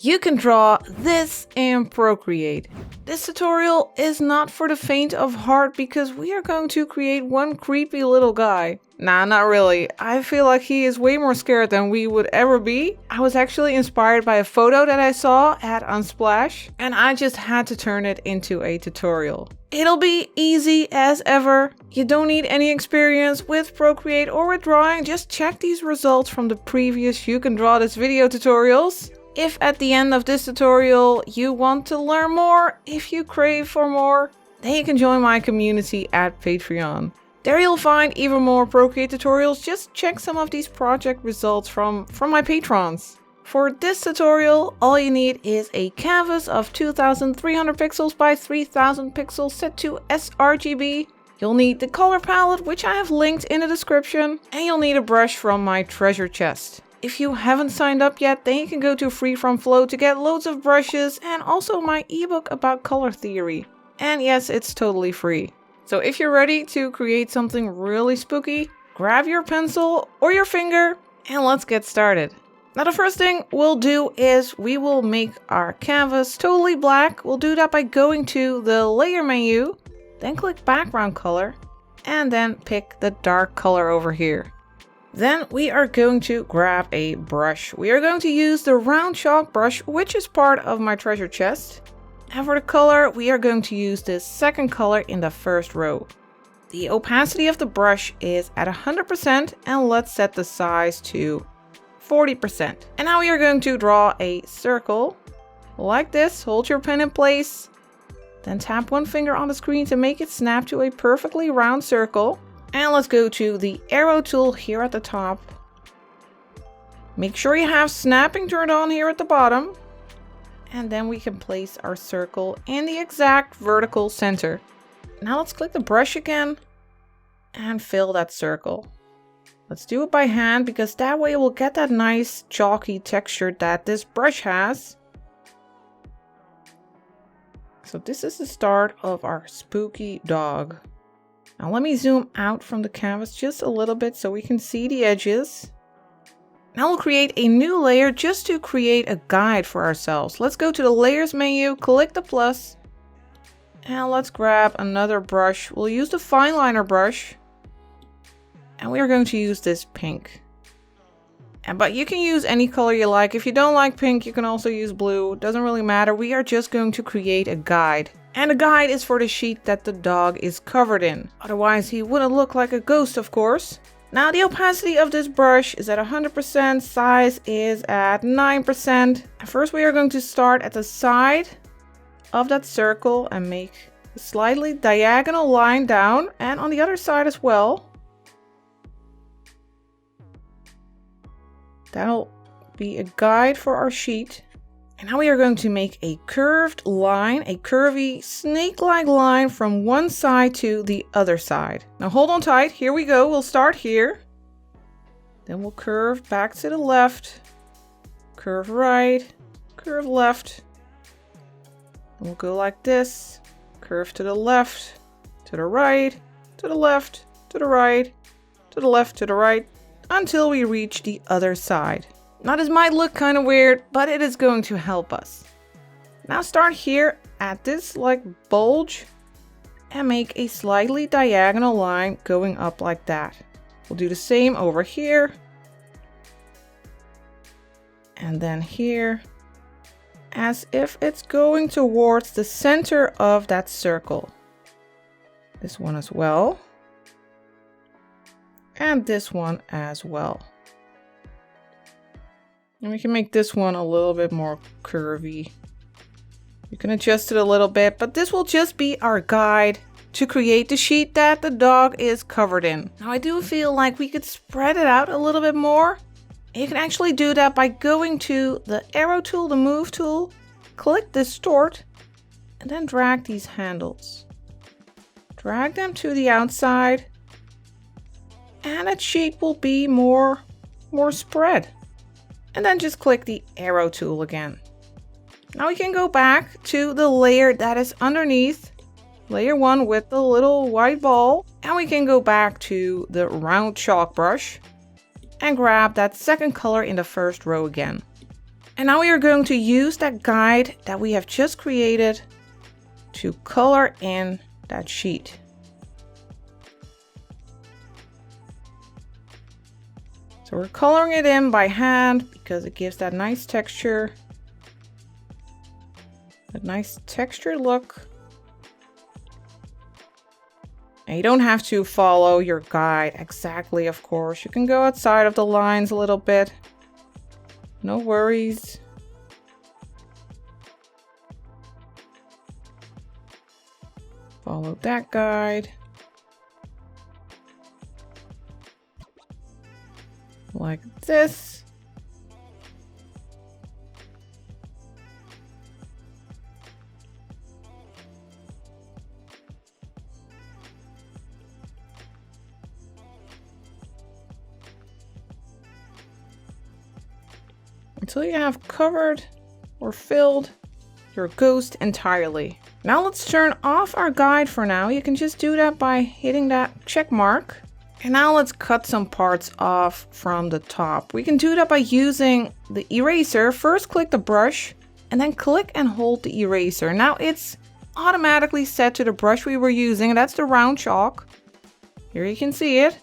You can draw this in Procreate. This tutorial is not for the faint of heart because we are going to create one creepy little guy. Nah, not really. I feel like he is way more scared than we would ever be. I was actually inspired by a photo that I saw at Unsplash, and I just had to turn it into a tutorial. It'll be easy as ever. You don't need any experience with Procreate or with drawing. Just check these results from the previous You Can Draw This video tutorials. If at the end of this tutorial you want to learn more, if you crave for more, then you can join my community at Patreon. There you'll find even more Procreate tutorials. Just check some of these project results from my patrons. For this tutorial, all you need is a canvas of 2300 pixels by 3000 pixels set to sRGB. You'll need the color palette, which I have linked in the description, and you'll need a brush from my treasure chest. If you haven't signed up yet, then you can go to Free From Flow to get loads of brushes and also my ebook about color theory. And yes, it's totally free. So if you're ready to create something really spooky, grab your pencil or your finger and let's get started. Now the first thing we'll do is we will make our canvas totally black. We'll do that by going to the layer menu, then click background color, and then pick the dark color over here. Then we are going to grab a brush. We are going to use the round chalk brush, which is part of my treasure chest. And for the color, we are going to use this second color in the first row. The opacity of the brush is at 100%, and let's set the size to 40%. And now we are going to draw a circle like this. Hold your pen in place, then tap one finger on the screen to make it snap to a perfectly round circle. And let's go to the arrow tool here at the top. Make sure you have snapping turned on here at the bottom. And then we can place our circle in the exact vertical center. Now let's click the brush again and fill that circle. Let's do it by hand because that way we'll get that nice chalky texture that this brush has. So this is the start of our spooky dog. Now let me zoom out from the canvas just a little bit so we can see the edges. Now we'll create a new layer just to create a guide for ourselves. Let's go to the layers menu, click the plus, and let's grab another brush. We'll use the fine liner brush, and we are going to use this pink. But you can use any color you like. If you don't like pink, you can also use blue. It doesn't really matter. We are just going to create a guide. And the guide is for the sheet that the dog is covered in. Otherwise, he wouldn't look like a ghost, of course. Now, the opacity of this brush is at 100%. Size is at 9%. And first, we are going to start at the side of that circle and make a slightly diagonal line down. And on the other side as well. That'll be a guide for our sheet. And now we are going to make a curved line, a curvy snake-like line from one side to the other side. Now hold on tight, here we go, we'll start here. Then we'll curve back to the left, curve right, curve left. And we'll go like this, curve to the left, to the right, to the left, to the right, to the left, to the right, until we reach the other side. Now this might look kind of weird, but it is going to help us. Now start here at this like bulge and make a slightly diagonal line going up like that. We'll do the same over here. And then here, as if it's going towards the center of that circle. This one as well. And this one as well. And we can make this one a little bit more curvy. You can adjust it a little bit, but this will just be our guide to create the sheet that the dog is covered in. Now I do feel like we could spread it out a little bit more. You can actually do that by going to the arrow tool, the move tool, click distort, and then drag these handles. Drag them to the outside, and that sheet will be more spread. And then just click the arrow tool again. Now we can go back to the layer that is underneath, layer 1 with the little white ball. And we can go back to the round chalk brush and grab that second color in the first row again. And now we are going to use that guide that we have just created to color in that sheet. So we're coloring it in by hand because it gives that nice texture, a nice textured look. And you don't have to follow your guide exactly, of course. You can go outside of the lines a little bit. No worries. Follow that guide. Like this. Until you have covered or filled your ghost entirely. Now let's turn off our guide for now. You can just do that by hitting that check mark. And now let's cut some parts off from the top. We can do that by using the eraser. First click the brush and then click and hold the eraser. Now it's automatically set to the brush we were using. That's the round chalk. Here you can see it.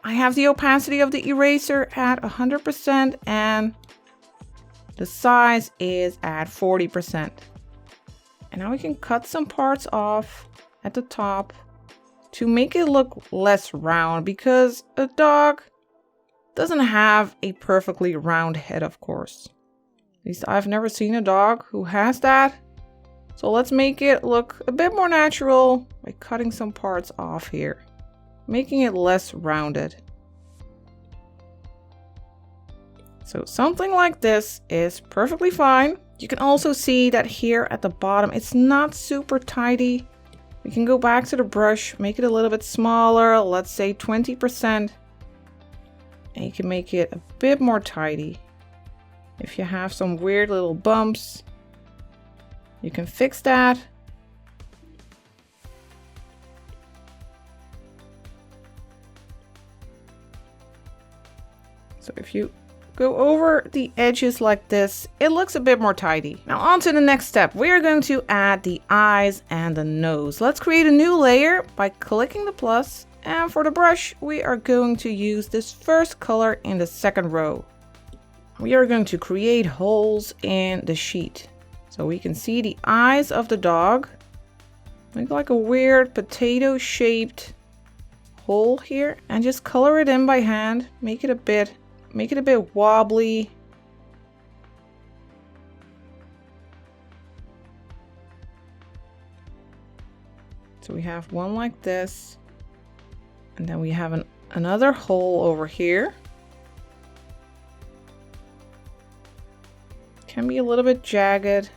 I have the opacity of the eraser at 100% and the size is at 40%. And now we can cut some parts off at the top to make it look less round, because a dog doesn't have a perfectly round head, of course. At least I've never seen a dog who has that. So let's make it look a bit more natural by cutting some parts off here, making it less rounded. So something like this is perfectly fine. You can also see that here at the bottom, it's not super tidy. We can go back to the brush, make it a little bit smaller, let's say 20%. And you can make it a bit more tidy. If you have some weird little bumps, you can fix that. So if you go over the edges like this, it looks a bit more tidy. Now on to the next step. We are going to add the eyes and the nose. Let's create a new layer by clicking the plus. And for the brush, we are going to use this first color in the second row. We are going to create holes in the sheet so we can see the eyes of the dog. Make like a weird potato shaped hole here and just color it in by hand. Make it a bit wobbly. So we have one like this, and then we have another hole over here. Can be a little bit jagged.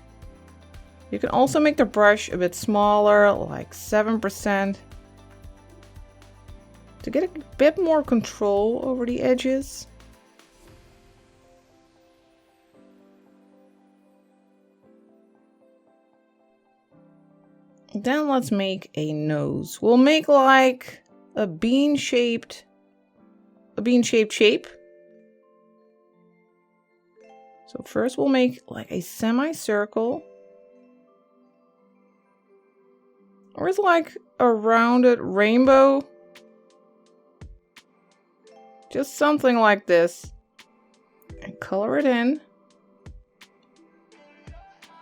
You can also make the brush a bit smaller, like 7%, to get a bit more control over the edges. Then let's make a nose. We'll make like a bean-shaped shape. So first we'll make like a semicircle. Or it's like a rounded rainbow. Just something like this. And color it in.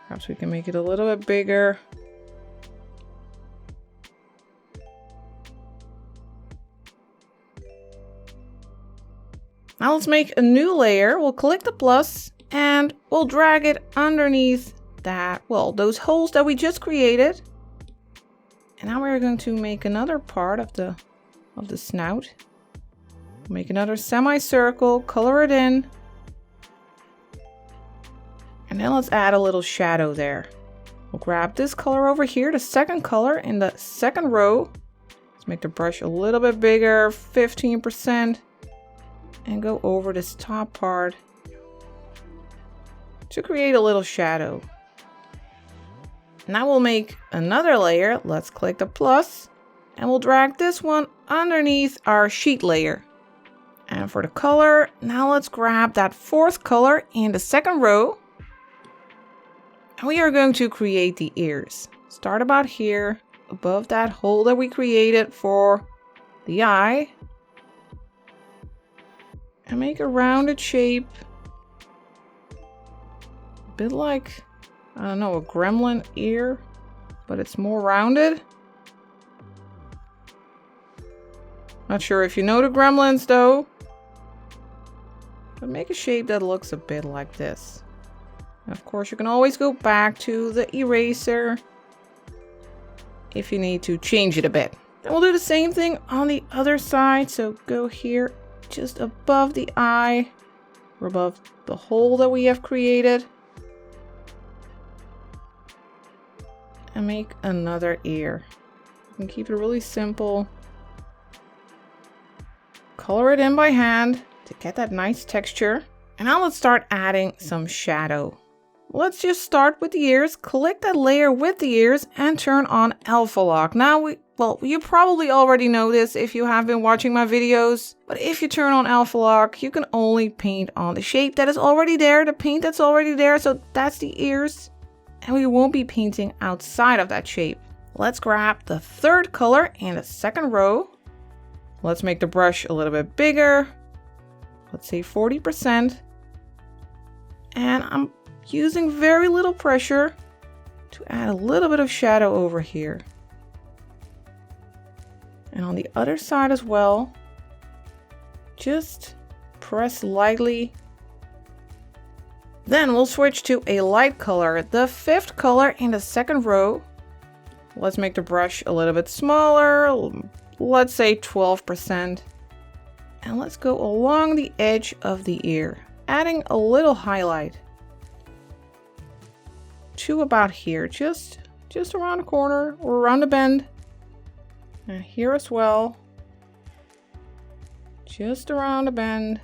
Perhaps we can make it a little bit bigger. Now let's make a new layer. We'll click the plus and we'll drag it underneath that, well, those holes that we just created. And now we're going to make another part of the snout. Make another semicircle, color it in. And then let's add a little shadow there. We'll grab this color over here, the second color in the second row. Let's make the brush a little bit bigger, 15%. And go over this top part to create a little shadow. Now we'll make another layer. Let's click the plus and we'll drag this one underneath our sheet layer. And for the color, now let's grab that fourth color in the second row. And we are going to create the ears. Start about here, above that hole that we created for the eye. And make a rounded shape. A bit like, I don't know, a gremlin ear, but it's more rounded. Not sure if you know the gremlins though. But make a shape that looks a bit like this. And of course, you can always go back to the eraser if you need to change it a bit. And we'll do the same thing on the other side. So go here, just above the eye, or above the hole that we have created. And make another ear. You can keep it really simple. Color it in by hand to get that nice texture. And now let's start adding some shadow. Let's just start with the ears, click that layer with the ears and turn on alpha lock. Now you probably already know this if you have been watching my videos, but if you turn on alpha lock, you can only paint on the shape that is already there, the paint that's already there, so that's the ears. And we won't be painting outside of that shape. Let's grab the third color in the second row. Let's make the brush a little bit bigger. Let's say 40%. And I'm using very little pressure to add a little bit of shadow over here. And on the other side as well, just press lightly. Then we'll switch to a light color, the fifth color in the second row. Let's make the brush a little bit smaller, let's say 12%. And let's go along the edge of the ear, adding a little highlight to about here, just around the corner or around the bend. And here as well, just around the bend.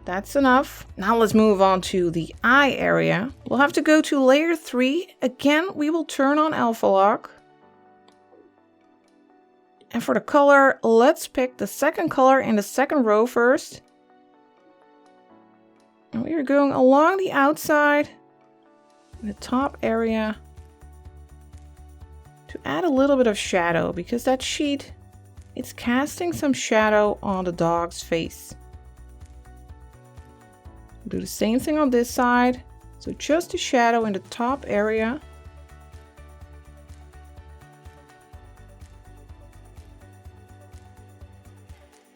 That's enough. Now let's move on to the eye area. We'll have to go to layer 3. Again, we will turn on alpha lock. And for the color, let's pick the second color in the second row first. And we are going along the outside, the top area, to add a little bit of shadow, because that sheet, it's casting some shadow on the dog's face. Do the same thing on this side. So just a shadow in the top area.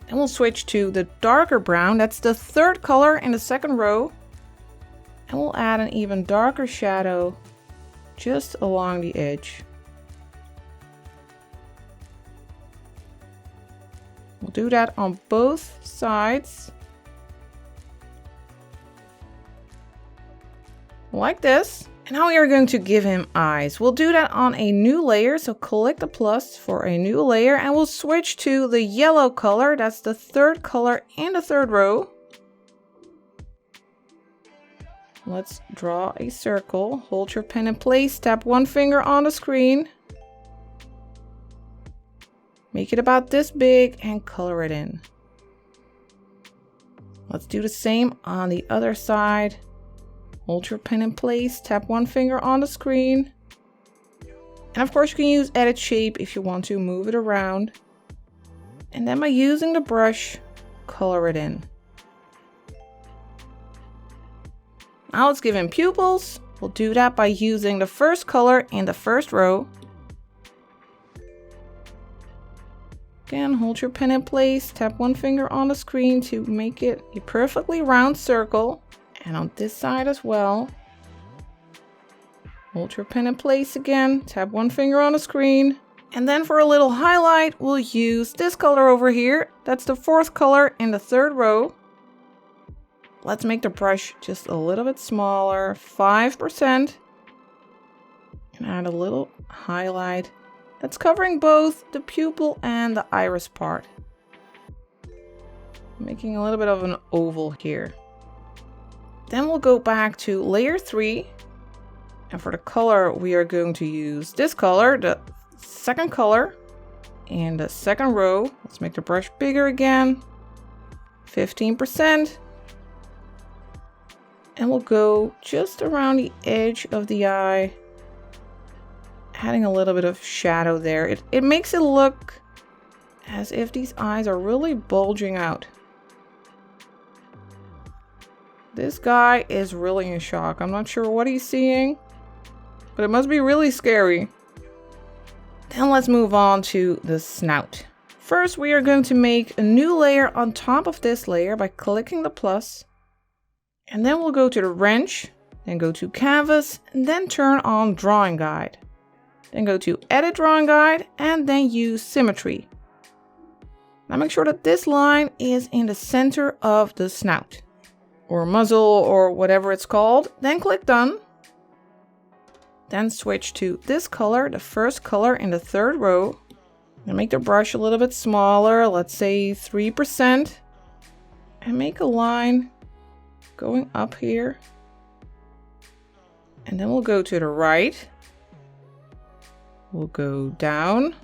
And we'll switch to the darker brown. That's the third color in the second row. And we'll add an even darker shadow just along the edge. We'll do that on both sides. Like this. And now we are going to give him eyes. We'll do that on a new layer. So click the plus for a new layer and we'll switch to the yellow color. That's the third color in the third row. Let's draw a circle. Hold your pen in place. Tap one finger on the screen. Make it about this big and color it in. Let's do the same on the other side. Hold your pen in place, tap one finger on the screen. And of course you can use edit shape if you want to move it around. And then by using the brush, color it in. Now let's give him pupils. We'll do that by using the first color in the first row. Again, hold your pen in place, tap one finger on the screen to make it a perfectly round circle. And on this side as well. Hold your pen in place again, tap one finger on the screen. And then for a little highlight, we'll use this color over here. That's the fourth color in the third row. Let's make the brush just a little bit smaller, 5%. And add a little highlight that's covering both the pupil and the iris part. Making a little bit of an oval here. Then we'll go back to layer 3. And for the color, we are going to use this color, the second color in the second row. Let's make the brush bigger again. 15%. And we'll go just around the edge of the eye, adding a little bit of shadow there. It makes it look as if these eyes are really bulging out. This guy is really in shock. I'm not sure what he's seeing, but it must be really scary. Then let's move on to the snout. First, we are going to make a new layer on top of this layer by clicking the plus. And then we'll go to the wrench, then go to canvas, and then turn on drawing guide. Then go to edit drawing guide, and then use symmetry. Now make sure that this line is in the center of the snout, or muzzle, or whatever it's called. Then click done. Then switch to this color, the first color in the third row. And make the brush a little bit smaller, let's say 3%. And make a line going up here. And then we'll go to the right. We'll go down.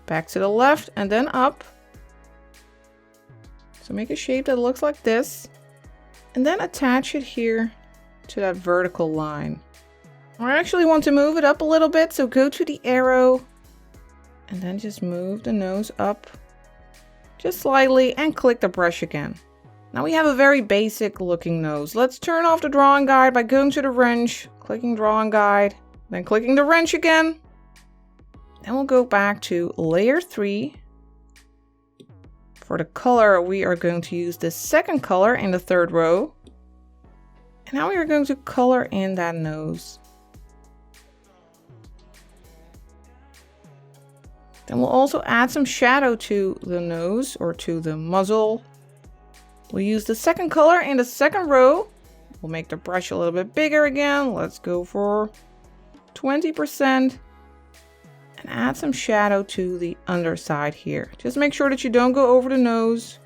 Back to the left and then up. So make a shape that looks like this. And then attach it here to that vertical line. I actually want to move it up a little bit, so go to the arrow and then just move the nose up just slightly and click the brush again. Now we have a very basic looking nose. Let's turn off the drawing guide by going to the wrench, clicking drawing guide, then clicking the wrench again. Then we'll go back to layer 3. For the color, we are going to use the second color in the third row. And now we are going to color in that nose. Then we'll also add some shadow to the nose or to the muzzle. We'll use the second color in the second row. We'll make the brush a little bit bigger again. Let's go for 20%. And add some shadow to the underside here. Just make sure that you don't go over the nose.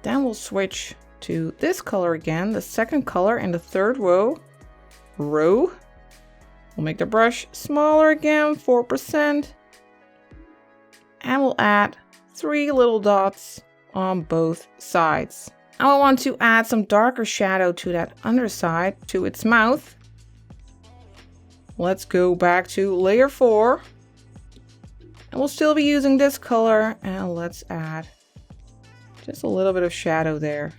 Then we'll switch to this color again, the second color in the third row. We'll make the brush smaller again, 4%. And we'll add 3 little dots on both sides. Now I want to add some darker shadow to that underside, to its mouth. Let's go back to layer 4. And we'll still be using this color, and let's add just a little bit of shadow there.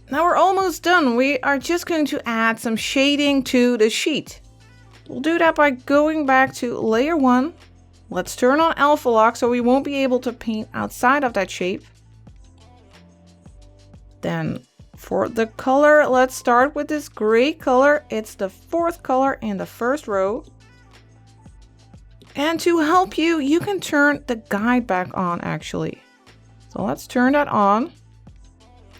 Now we're almost done. We are just going to add some shading to the sheet. We'll do that by going back to layer 1. Let's turn on alpha lock so we won't be able to paint outside of that shape. Then for the color, let's start with this gray color. It's the 4th color in the first row. And to help you, you can turn the guide back on actually. So let's turn that on.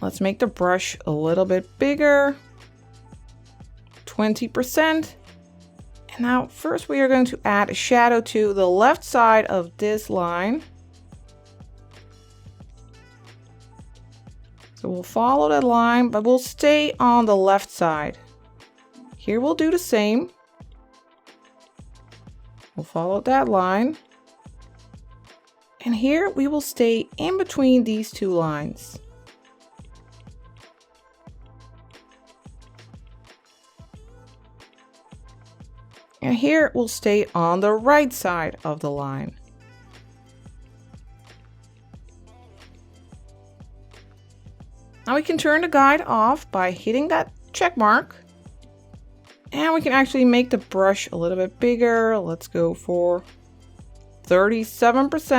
Let's make the brush a little bit bigger. 20%. And now first we are going to add a shadow to the left side of this line. So we'll follow that line, but we'll stay on the left side. Here we'll do the same. We'll follow that line. And here we will stay in between these two lines. And here we'll stay on the right side of the line. Now we can turn the guide off by hitting that check mark. And we can actually make the brush a little bit bigger. Let's go for 37%.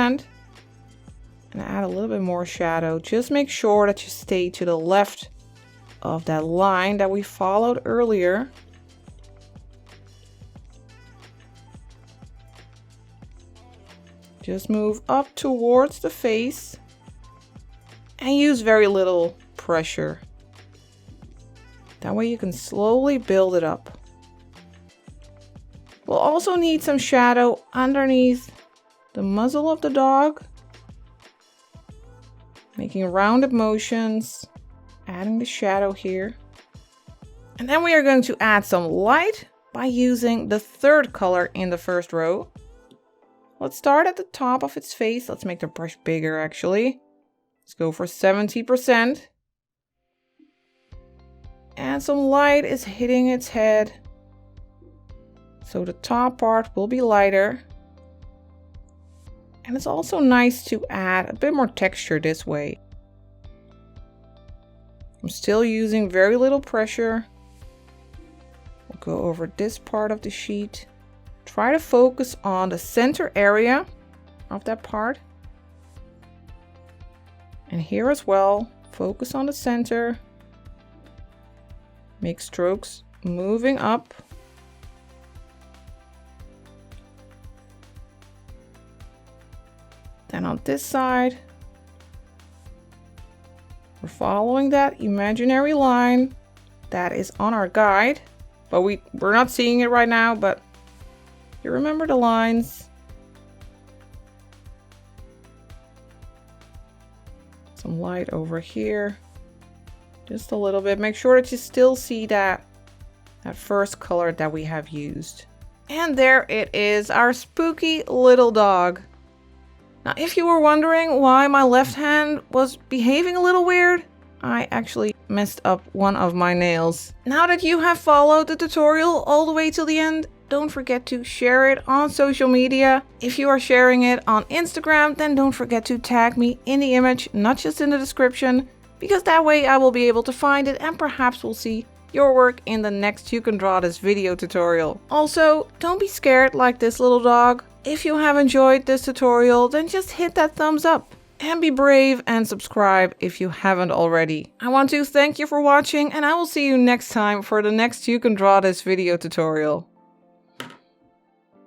And add a little bit more shadow. Just make sure that you stay to the left of that line that we followed earlier. Just move up towards the face and use very little pressure. That way you can slowly build it up. We'll also need some shadow underneath the muzzle of the dog. Making rounded motions, adding the shadow here. And then we are going to add some light by using the third color in the first row. Let's start at the top of its face. Let's make the brush bigger actually. Let's go for 70%. And some light is hitting its head. So the top part will be lighter. And it's also nice to add a bit more texture this way. I'm still using very little pressure. We'll go over this part of the sheet. Try to focus on the center area of that part. And here as well, focus on the center. Make strokes moving up. Then on this side, we're following that imaginary line that is on our guide, but we're not seeing it right now, but you remember the lines. Some light over here, just a little bit. Make sure that you still see that first color that we have used. And there it is, our spooky little dog. Now, if you were wondering why my left hand was behaving a little weird, I actually messed up one of my nails. Now that you have followed the tutorial all the way till the end, don't forget to share it on social media. If you are sharing it on Instagram, then don't forget to tag me in the image, not just in the description, because that way I will be able to find it and perhaps we'll see your work in the next You Can Draw This video tutorial. Also, don't be scared like this little dog. If you have enjoyed this tutorial, then just hit that thumbs up. And be brave and subscribe if you haven't already. I want to thank you for watching and I will see you next time for the next You Can Draw This video tutorial.